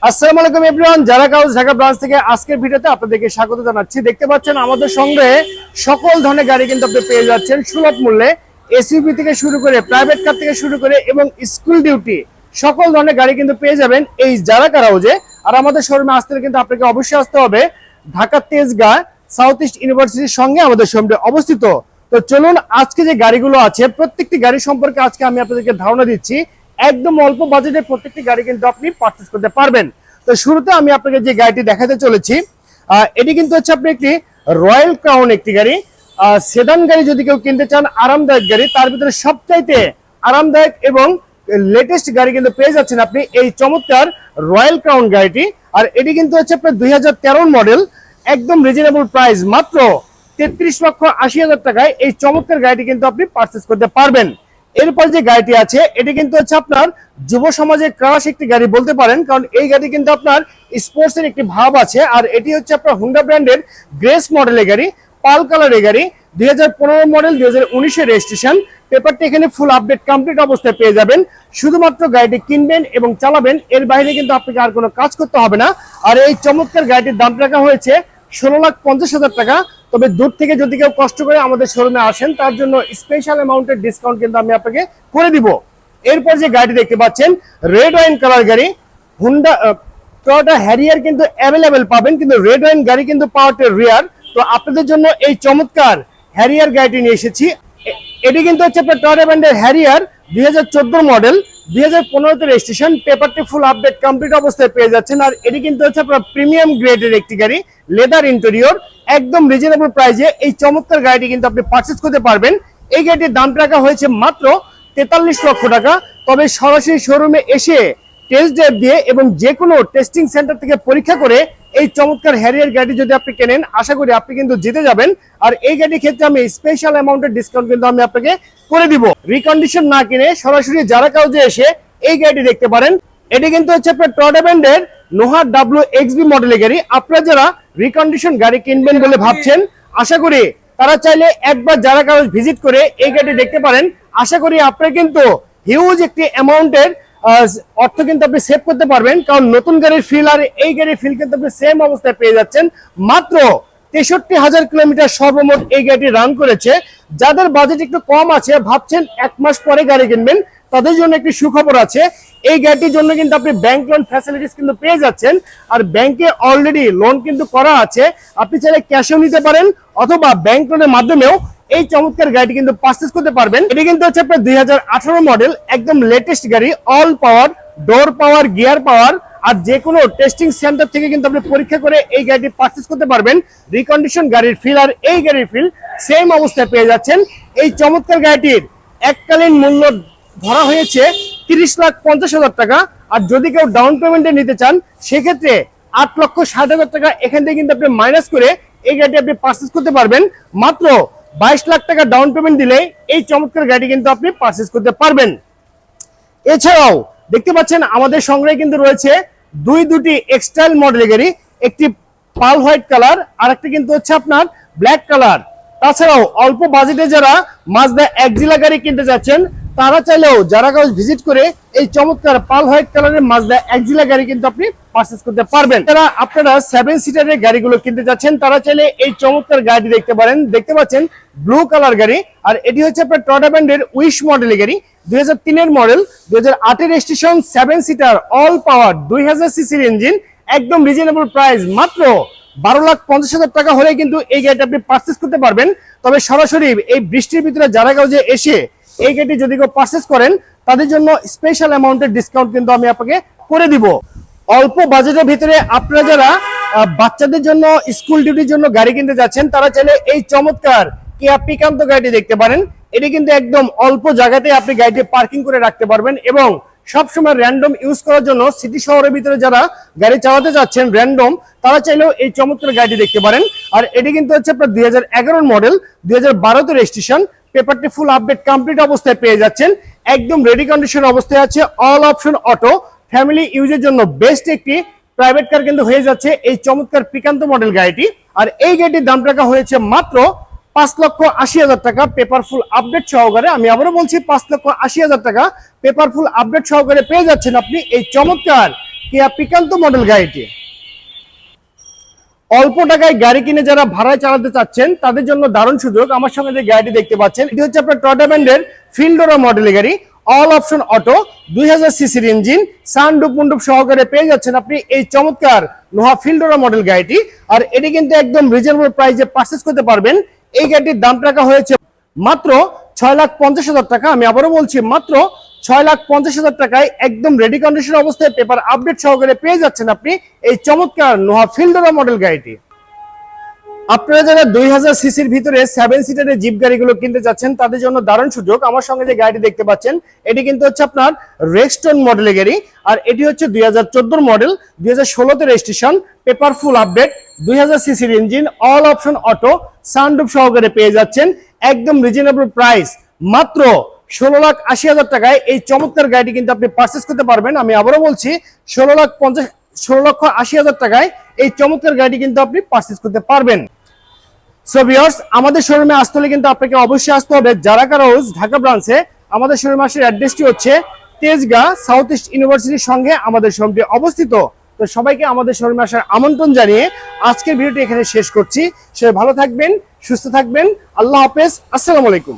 আসসালামু আলাইকুম এভরিওয়ান, যারা কাউজ ঢাকা ব্রাঞ্চ থেকে আজকের ভিডিওতে আপনাদেরকে স্বাগত জানাচ্ছি। দেখতে পাচ্ছেন আমাদের সঙ্গে সকল ধরনের গাড়ি কিন্তু আপনি পেয়ে যাচ্ছেন সুলভ মূল্যে। এসইউভি থেকে শুরু করে প্রাইভেট কার থেকে শুরু করে এবং স্কুল ডিউটি সকল ধরনের গাড়ি কিন্তু পেয়ে যাবেন এই যারা কাউজে। আর আমাদের শোরুমে আসতে কিন্তু আপনাকে অবশ্যই আসতে হবে ঢাকা তেজগাঁ সাউথ ইস্ট ইউনিভার্সিটির সঙ্গে আমাদের শোরুমটি অবস্থিত। তো চলুন আজকে যে গাড়িগুলো আছে প্রত্যেকটি গাড়ি সম্পর্কে আজকে আমি আপনাদেরকে ধারণা দিচ্ছি। একদম অল্প বাজেটে প্রত্যেকটি গাড়ি কিন্তু আপনি পারচেজ করতে পারবেন। তো শুরুতে আমি আপনাকে যে গাড়িটি দেখাতে চলেছি এটি কিন্তু হচ্ছে আপনি একটি রয়্যাল ক্রাউন একটি গাড়ি, সেদান গাড়ি যদি কেউ কিনতে চান, আরামদায়ক গাড়ি, তার ভিতরে সবচাইতে আরামদায়ক এবং লেটেস্ট গাড়ি কিন্তু পেয়ে যাচ্ছেন আপনি এই চমৎকার রয়্যাল ক্রাউন গাড়িটি। আর এটি কিন্তু হচ্ছে আপনার 2013 মডেল, একদম রিজনেবল প্রাইস, মাত্র 33,80,000 টাকায় এই চমৎকার গাড়িটি কিন্তু আপনি পারচেজ করতে পারবেন। এরপর যে গাড়িটি আছে এটি কিন্তু হচ্ছে আপনার যুব সমাজের ক্রাশ একটি গাড়ি বলতে পারেন, কারণ এই গাড়ি কিন্তু আপনার স্পোর্টস এর একটি ভাব আছে। আর এটি হচ্ছে আপনার হুন্ডা ব্র্যান্ডের গ্রেস মডেলের গাড়ি, পাল কালারের গাড়ি, 2015 মডেল, 2019 এর রেজিস্ট্রেশন। পেপারটি এখানে ফুল আপডেট কমপ্লিট অবস্থায় পেয়ে যাবেন। শুধুমাত্র গাড়িটি কিনবেন এবং চালাবেন, এর বাইরে কিন্তু আপনাকে আর কোনো কাজ করতে হবে না। আর এই চমৎকার গাড়িটির দাম রাখা হয়েছে 16,50,000 টাকা। তবে দূর থেকে যদি কেউ কষ্ট করে আমাদের শোরুমে আসেন তার জন্য স্পেশাল অ্যামাউন্টের ডিসকাউন্ট কিন্তু আমি আপনাকে করে দিব। এরপর যে গাড়িটি দেখতে পাচ্ছেন রেড ওয়াইন কালার গাড়ি, হুন্ডা টয়োটা হ্যারিয়ার কিন্তু অ্যাভেলেবেল পাবেন, কিন্তু রেড ওয়াইন গাড়ি কিন্তু পাওয়াটা রেয়ার। তো আপনাদের জন্য এই চমৎকার হ্যারিয়ার গাড়িটি নিয়ে এসেছি। এটি কিন্তু হচ্ছে আপনার টয়োটা ব্র্যান্ডের হ্যারিয়ার, 2014 মডেল, 2015 তে রেজিস্ট্রেশন। পেপারটি ফুল আপডেট কমপ্লিট অবস্থায় পেয়ে যাচ্ছেন। আর এটি কিন্তু হচ্ছে আপনার প্রিমিয়াম গ্রেডের একটি গাড়ি, লেদার ইন্টেরিয়র, একদম রিজনেবল প্রাইসে এই চমৎকার গাড়িটি কিন্তু আপনি পারচেজ করতে পারবেন। এই গাড়িটির দাম রাখা হয়েছে মাত্র 43 লক্ষ টাকা। তবে সরাসরি শোরুমে এসে টেস্ট ড্রাইভ দিয়ে এবং যে কোনো টেস্টিং সেন্টার থেকে পরীক্ষা করে এই চমৎকার হ্যারিয়ার গাড়ি যদি আপনি কেনেন, আশা করি আপনি কিন্তু জিতে যাবেন। আর এই গাড়ির ক্ষেত্রে আমি স্পেশাল অ্যামাউন্টের ডিসকাউন্ট কিন্তু আমি আপনাকে করে দিব। রিকন্ডিশন না কিনে সরাসরি যারা কাউজে এসে এই গাড়িটি দেখতে পারেন। এটি কিন্তু হচ্ছে আপনার টয়োটা ব্র্যান্ডের নোহা WXB মডেলের গাড়ি। আপনারা যারা রিকন্ডিশন গাড়ি কিনবেন বলে ভাবছেন, আশা করি তারা চাইলে একবার যারা কাউজ ভিজিট করে এই গাড়িটি দেখতে পারেন। আশা করি আপনারা কিন্তু হিউজ একটি অ্যামাউন্টের অর্থ কিন্তু আপনি সেভ করতে পারবেন, কারণ নতুন গাড়ির ফিল আর এই গাড়ির ফিল কিন্তু আপনি সেম অবস্থায় পেয়ে যাচ্ছেন। মাত্র 63,000 কিলোমিটার সর্বমোট এই গাড়িটি রান করেছে। যাদের বাজেট একটু কম আছে, ভাবছেন 1 মাস পরে গাড়ি কিনবেন, তাদের জন্য একটি সুখবর আছে। এই গাড়িটির জন্য কিন্তু আপনি ব্যাংক লোন ফ্যাসিলিটিস কিন্তু পেয়ে যাচ্ছেন। আর ব্যাংকে অলরেডি লোন কিন্তু করা আছে, আপনি চাইলে ক্যাশেও নিতে পারেন অথবা ব্যাংক লোনের মাধ্যমেও এই চমৎকার গাড়িটি কিন্তু পারচেজ করতে পারবেন। এটি কিন্তু হচ্ছে আপনার 2018 মডেল, একদম লেটেস্ট গাড়ি, অল পাওয়ার, ডোর পাওয়ার, গিয়ার পাওয়ার। আর যে কোনো টেস্টিং সেন্টার থেকে কিন্তু আপনি পরীক্ষা করে এই গাড়িটি পারচেজ করতে পারবেন। রিকন্ডিশন গাড়ির ফিল আর এই গাড়ির ফিল সেম অবস্থায় পেয়ে যাচ্ছেন। এই চমৎকার গাড়িটির এককালীন মূল্য ধরা হয়েছে 30,50,000 টাকা। আর যদি কেউ ডাউন পেমেন্টে নিতে চান, সেক্ষেত্রে 8,60,000 টাকা এখান থেকে কিন্তু আপনি মাইনাস করে এই গাড়িটি আপনি পারচেজ করতে পারবেন। মাত্র 22 লাখ টাকা ডাউন পেমেন্ট দিলে এই চমৎকার গাড়ি কিন্তু আপনি পারচেজ করতে পারবেন। এছাড়াও দেখতে পাচ্ছেন আমাদের সংগ্রহে কিন্তু রয়েছে দুটি এক্সটাইল মডেলের গাড়ি, একটি পাল হোয়াইট কালার আর একটা কিন্তু হচ্ছে আপনার ব্ল্যাক কালার। তাছাড়াও অল্প বাজেটে যারা মাজদা এক্সিলা গাড়ি কিনতে যাচ্ছেন, তারা চাইলেও যারা কাউজ ভিজিট করে এই চমৎকার পাল হোয়াইট কালারের মাজদা এক্সিলা গাড়ি কিন্তু আপনি পারচেজ করতে পারবেন। যারা আপনারা 7 সিটারের গাড়িগুলো কিনতে যাচ্ছেন, তারা চাইলে এই চমৎকার গাড়ি দেখতে পারেন। দেখতে পাচ্ছেন ব্লু কালার গাড়ি, আর এটি হচ্ছে আপনার টয়োটা ব্র্যান্ডের উইশ মডেলের গাড়ি, 2003 মডেল, 2008 রেজিস্ট্রেশন, 7 সিটার, অল পাওয়ার, 2000 সিসির ইঞ্জিন, একদম রিজনেবল প্রাইস, মাত্র 12,50,000 টাকা হলে কিন্তু এই গাড়িটা আপনি পারচেজ করতে পারবেন। তবে সরাসরি এই বৃষ্টির ভিতরে যারা কাউজে এসে এই গাড়ি যদি কেউ পারচেজ করেন, তাদের জন্য স্পেশাল অ্যামাউন্টের ডিসকাউন্ট কিন্তু আমি আপনাকে করে দিব। অল্প বাজেটের ভিতরে আপনারা যারা বাচ্চাদের জন্য স্কুল ডিউটির জন্য গাড়ি কিনতে যাচ্ছেন, তারা চাইলে এই চমৎকার কিয়া পিকান্তো গাড়িটি দেখতে পারেন। এটি কিন্তু একদম অল্প জায়গাতে আপনি গাড়িটি পার্কিং করে রাখতে পারবেন এবং সবসময় র্যান্ডম ইউজ করার জন্য সিটি শহরের ভিতরে যারা গাড়ি চালাতে যাচ্ছেন র্যান্ডম, তারা চাইলেও এই চমৎকার গাড়িটি দেখতে পারেন। আর এটি কিন্তু হচ্ছে আপনার 2011 মডেল, 2012 তে রেজিস্ট্রেশন। পেপারটি ফুল আপডেট কমপ্লিট অবস্থায় পেয়ে যাচ্ছেন, একদম রেডি কন্ডিশন অবস্থায় আছে। অল অপশন অটো, ফ্যামিলি ইউজের জন্য বেস্ট একটি প্রাইভেট কার কিন্তু হয়ে যাচ্ছে এই চমৎকার পিকান্তো মডেল গাড়িটি। আর এই গাড়িটির দাম রাখা হয়েছে মাত্র 5,80,000 টাকা পেপারফুল আপডেট সহকারে। আমি আবারও বলছি 5,80,000 টাকা পেপারফুল আপডেট সহকারে পেয়ে যাচ্ছেন আপনি এই চমৎকার কিয়া পিকান্তো মডেল গাড়িটি। অল্প টাকায় গাড়ি কিনে যারা ভাড়ায় চালাতে চাচ্ছেন তাদের জন্য দারুণ সুযোগ। আমার সঙ্গে যে গাড়িটি দেখতে পাচ্ছেন এটি হচ্ছে আপনার টয়োটা ব্র্যান্ডের ফিল্ডোরা মডেলের গাড়ি, অল অপশন অটো, 2000 সিসির ইঞ্জিন, সানরুফ মুন্ডুপ সহকারে পেয়ে যাচ্ছেন আপনি এই চমৎকার নোহা ফিল্ডোরা মডেল গাড়িটি। আর এটি কিন্তু একদম রিজনেবল প্রাইসে পারচেজ করতে পারবেন। এই গাড়িটির দাম রাখা হয়েছে মাত্র 6,50,000 টাকা। আমি আবারও বলছি মাত্র 6,50,000 টাকায় একদম রেডি কন্ডিশন অবস্থায় পেপার আপডেট সহকারে পেয়ে যাচ্ছেন আপনি এই চমৎকার নোহা ফিল্ডোরা মডেল গাড়িটি। আপনারা যারা 2000 সিসির ভিতরে 7 সিটারের জিপ গাড়িগুলো কিনতে যাচ্ছেন তাদের জন্য দারুণ সুযোগ। আমার সঙ্গে যে গাড়িটি দেখতে পাচ্ছেন এটি কিন্তু হচ্ছে আপনার রেক্সটন মডেলের গাড়ি। আর এটি হচ্ছে 2014 model, 2016 registration, paper full update, 2000 সিসির engine, all option auto, sunroof সহকারে পেয়ে যাচ্ছেন একদম রিজনেবল প্রাইস মাত্র 16,80,000 টাকায় এই চমৎকার গাড়িটি কিন্তু আপনি পারচেজ করতে পারবেন। আমি আবারও বলছি 16,80,000 টাকায় এই চমৎকার গাড়িটি কিন্তু আপনি পারচেজ করতে পারবেন। সো ভিউয়ার্স, আমাদের শোরুমে আসতে হলে কিন্তু আপনাকে অবশ্যই আসতে হবে জারা কার হাউস ঢাকা ব্রাঞ্চে। আমাদের শোরুমে আসার অ্যাড্রেসটি হচ্ছে তেজগাঁ সাউথ ইস্ট ইউনিভার্সিটির সঙ্গে আমাদের শোরুমটি অবস্থিত। তো সবাইকে আমাদের শোরুমে আসার আমন্ত্রণ জানিয়ে আজকের ভিডিওটি এখানে শেষ করছি। সবাই ভালো থাকবেন, সুস্থ থাকবেন, আল্লাহ হাফেজ, আসসালামু আলাইকুম।